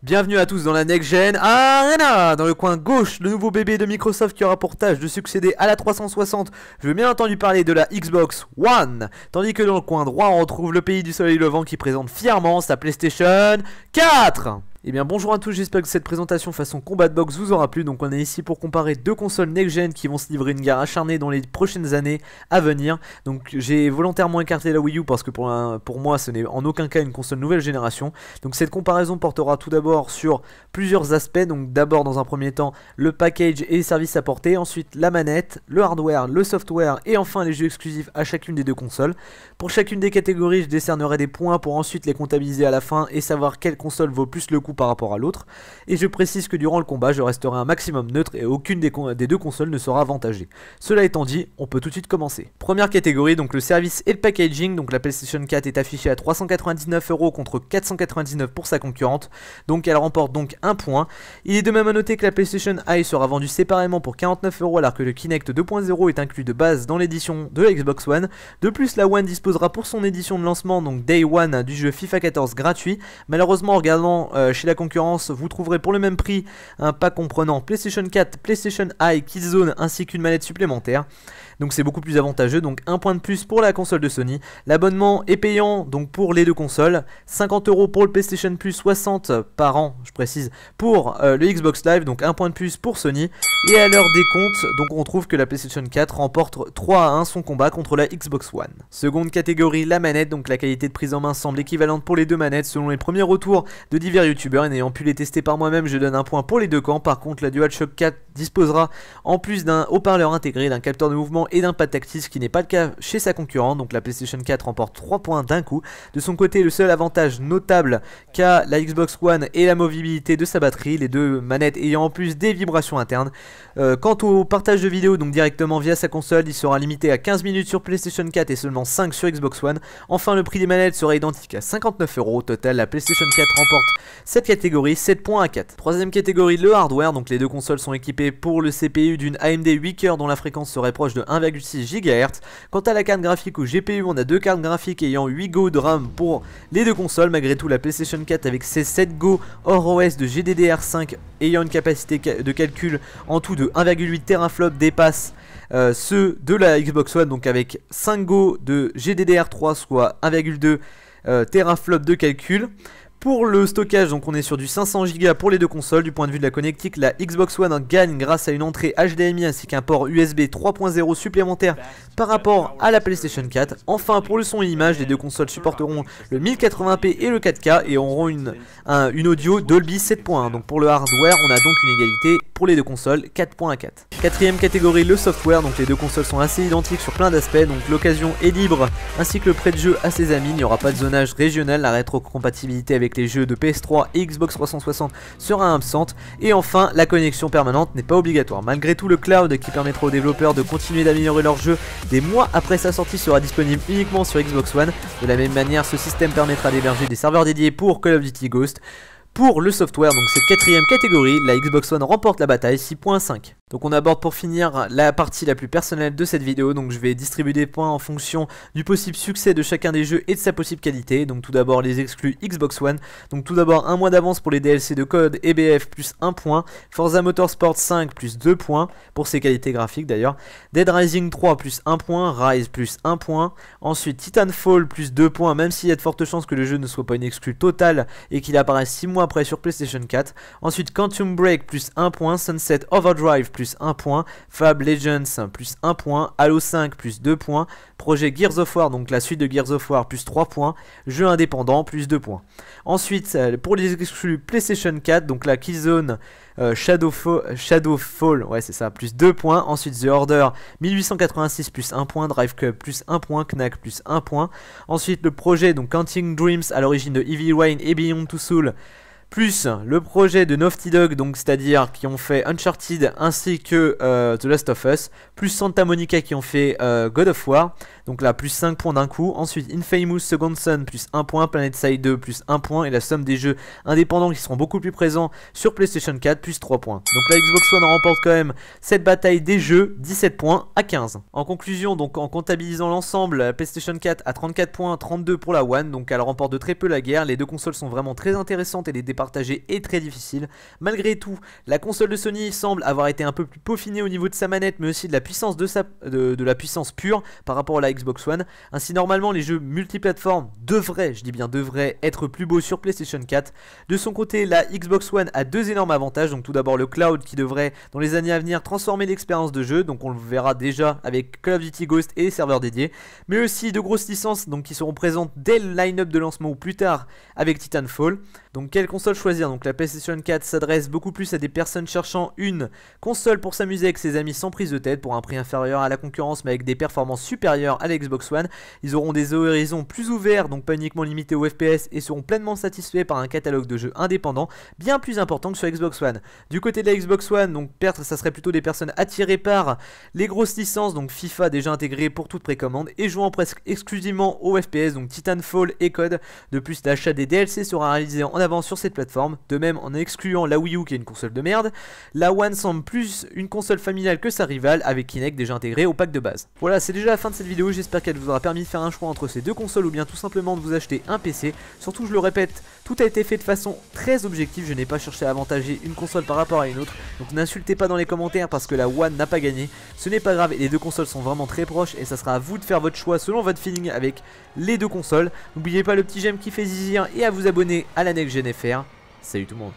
Bienvenue à tous dans la Next Gen Arena. Dans le coin gauche, le nouveau bébé de Microsoft qui aura pour tâche de succéder à la 360. Je veux bien entendu parler de la Xbox One. Tandis que dans le coin droit, on retrouve le pays du soleil levant qui présente fièrement sa PlayStation 4. Eh bien bonjour à tous, j'espère que cette présentation façon combat de box vous aura plu. Donc on est ici pour comparer deux consoles next-gen qui vont se livrer une guerre acharnée dans les prochaines années à venir. Donc j'ai volontairement écarté la Wii U parce que pour moi ce n'est en aucun cas une console nouvelle génération. Donc cette comparaison portera tout d'abord sur plusieurs aspects. Donc d'abord dans un premier temps le package et les services apportés, ensuite la manette, le hardware, le software et enfin les jeux exclusifs à chacune des deux consoles. Pour chacune des catégories je décernerai des points pour ensuite les comptabiliser à la fin et savoir quelle console vaut plus le coup par rapport à l'autre. Et je précise que durant le combat je resterai un maximum neutre et aucune des deux consoles ne sera avantagée. Cela étant dit, on peut tout de suite commencer. Première catégorie, donc le service et le packaging. Donc la PlayStation 4 est affichée à 399 € contre 499 pour sa concurrente, donc elle remporte donc un point. Il est de même à noter que la PlayStation Eye sera vendue séparément pour 49 € alors que le Kinect 2.0 est inclus de base dans l'édition de la Xbox One. De plus, la One disposera pour son édition de lancement, donc Day One, du jeu FIFA 14 gratuit. Malheureusement, en regardant chez la concurrence, vous trouverez pour le même prix un pack comprenant PlayStation 4, PlayStation Eye, Killzone ainsi qu'une manette supplémentaire. Donc c'est beaucoup plus avantageux, donc un point de plus pour la console de Sony. L'abonnement est payant donc pour les deux consoles, 50 € pour le PlayStation Plus, 60 par an je précise pour le Xbox Live, donc un point de plus pour Sony. Et à l'heure des comptes, donc on trouve que la PlayStation 4 remporte 3-1 son combat contre la Xbox One. Seconde catégorie, la manette. Donc la qualité de prise en main semble équivalente pour les deux manettes selon les premiers retours de divers youtubeurs, et n'ayant pu les tester par moi-même je donne un point pour les deux camps. Par contre la DualShock 4 disposera en plus d'un haut-parleur intégré, d'un capteur de mouvement et d'un pad tactile, ce qui n'est pas le cas chez sa concurrente. Donc la PlayStation 4 remporte 3 points d'un coup. De son côté, le seul avantage notable qu'a la Xbox One est la mobilité de sa batterie, les deux manettes ayant en plus des vibrations internes. Quant au partage de vidéos, donc directement via sa console, il sera limité à 15 minutes sur PlayStation 4 et seulement 5 sur Xbox One. Enfin, le prix des manettes sera identique à 59 €. Au total, la PlayStation 4 remporte cette catégorie, 7 points à 4. Troisième catégorie, le hardware. Donc les deux consoles sont équipées pour le CPU d'une AMD 8 coeurs dont la fréquence serait proche de 1,6 GHz. Quant à la carte graphique ou GPU, on a deux cartes graphiques ayant 8 Go de RAM pour les deux consoles. Malgré tout, la PlayStation 4 avec ses 7 Go hors OS de GDDR5 ayant une capacité de calcul en tout de 1,8 teraflops dépasse ceux de la Xbox One, donc avec 5 Go de GDDR3 soit 1,2 teraflops de calcul. Pour le stockage, donc on est sur du 500 Go pour les deux consoles. Du point de vue de la connectique, la Xbox One gagne grâce à une entrée HDMI ainsi qu'un port USB 3.0 supplémentaire par rapport à la PlayStation 4. Enfin, pour le son et l'image, les deux consoles supporteront le 1080p et le 4K et auront une audio Dolby 7.1. Donc pour le hardware, on a donc une égalité pour les deux consoles, 4 points à 4. Quatrième catégorie, le software. Donc les deux consoles sont assez identiques sur plein d'aspects. Donc l'occasion est libre ainsi que le prêt de jeu à ses amis. Il n'y aura pas de zonage régional, la rétrocompatibilité avec les jeux de PS3 et Xbox 360 sera absente. Et enfin, la connexion permanente n'est pas obligatoire. Malgré tout, le cloud qui permettra aux développeurs de continuer d'améliorer leurs jeux des mois après sa sortie sera disponible uniquement sur Xbox One. De la même manière, ce système permettra d'héberger des serveurs dédiés pour Call of Duty Ghost. Pour le software, donc cette quatrième catégorie, la Xbox One remporte la bataille, 6.5. Donc on aborde pour finir la partie la plus personnelle de cette vidéo. Donc je vais distribuer des points en fonction du possible succès de chacun des jeux et de sa possible qualité. Donc tout d'abord les exclus Xbox One. Donc tout d'abord un mois d'avance pour les DLC de Code et BF plus 1 point. Forza Motorsport 5 plus 2 points pour ses qualités graphiques d'ailleurs. Dead Rising 3 plus 1 point. Rise plus 1 point. Ensuite Titanfall plus 2 points, même s'il y a de fortes chances que le jeu ne soit pas une exclue totale et qu'il apparaisse 6 mois après sur PlayStation 4. Ensuite Quantum Break plus 1 point. Sunset Overdrive plus 1 point, Fab Legends plus 1 point, Halo 5 plus 2 points, projet Gears of War, donc la suite de Gears of War plus 3 points, jeu indépendant plus 2 points. Ensuite pour les exclus PlayStation 4, donc la Killzone Shadowfall, ouais c'est ça, plus 2 points. Ensuite The Order 1886 plus 1 point, Drive Club plus 1 point, Knack plus 1 point. Ensuite le projet donc Counting Dreams à l'origine de Heavy Rain et Beyond Two Souls plus le projet de Naughty Dog, donc c'est-à-dire qui ont fait Uncharted ainsi que The Last of Us, plus Santa Monica qui ont fait God of War, donc là plus 5 points d'un coup. Ensuite Infamous Second Son plus 1 point, PlanetSide 2 plus 1 point, et la somme des jeux indépendants qui seront beaucoup plus présents sur PlayStation 4 plus 3 points. Donc la Xbox One remporte quand même cette bataille des jeux, 17 points à 15. En conclusion, donc en comptabilisant l'ensemble, la PlayStation 4 a 34 points, 32 pour la One, donc elle remporte de très peu la guerre. Les deux consoles sont vraiment très intéressantes et les départager est très difficile. Malgré tout, la console de Sony semble avoir été un peu plus peaufinée au niveau de sa manette, mais aussi de la puissance de la puissance pure par rapport à la Xbox One. Ainsi, normalement, les jeux multiplateformes devraient, je dis bien devraient, être plus beaux sur PlayStation 4. De son côté, la Xbox One a deux énormes avantages. Donc tout d'abord le cloud qui devrait, dans les années à venir, transformer l'expérience de jeu. Donc on le verra déjà avec Call of Duty Ghost et les serveurs dédiés. Mais aussi de grosses licences donc, qui seront présentes dès le line-up de lancement ou plus tard avec Titanfall. Donc quelle console choisir? Donc la PlayStation 4 s'adresse beaucoup plus à des personnes cherchant une console pour s'amuser avec ses amis sans prise de tête pour un prix inférieur à la concurrence mais avec des performances supérieures à la Xbox One. Ils auront des horizons plus ouverts, donc pas uniquement limités au FPS, et seront pleinement satisfaits par un catalogue de jeux indépendants bien plus important que sur Xbox One. Du côté de la Xbox One, donc ça serait plutôt des personnes attirées par les grosses licences, donc FIFA déjà intégré pour toute précommande et jouant presque exclusivement au FPS, donc Titanfall et COD. De plus, l'achat des DLC sera réalisé en avance sur cette plateforme, de même en excluant la Wii U qui est une console de merde. La One semble plus une console familiale que sa rivale avec Kinect déjà intégré au pack de base. Voilà, c'est déjà la fin de cette vidéo, j'espère qu'elle vous aura permis de faire un choix entre ces deux consoles ou bien tout simplement de vous acheter un PC. Surtout, je le répète, tout a été fait de façon très objective, je n'ai pas cherché à avantager une console par rapport à une autre, donc n'insultez pas dans les commentaires parce que la One n'a pas gagné, ce n'est pas grave et les deux consoles sont vraiment très proches et ça sera à vous de faire votre choix selon votre feeling avec les deux consoles. N'oubliez pas le petit j'aime qui fait zizir et à vous abonner à la Next Gen FR. Salut tout le monde.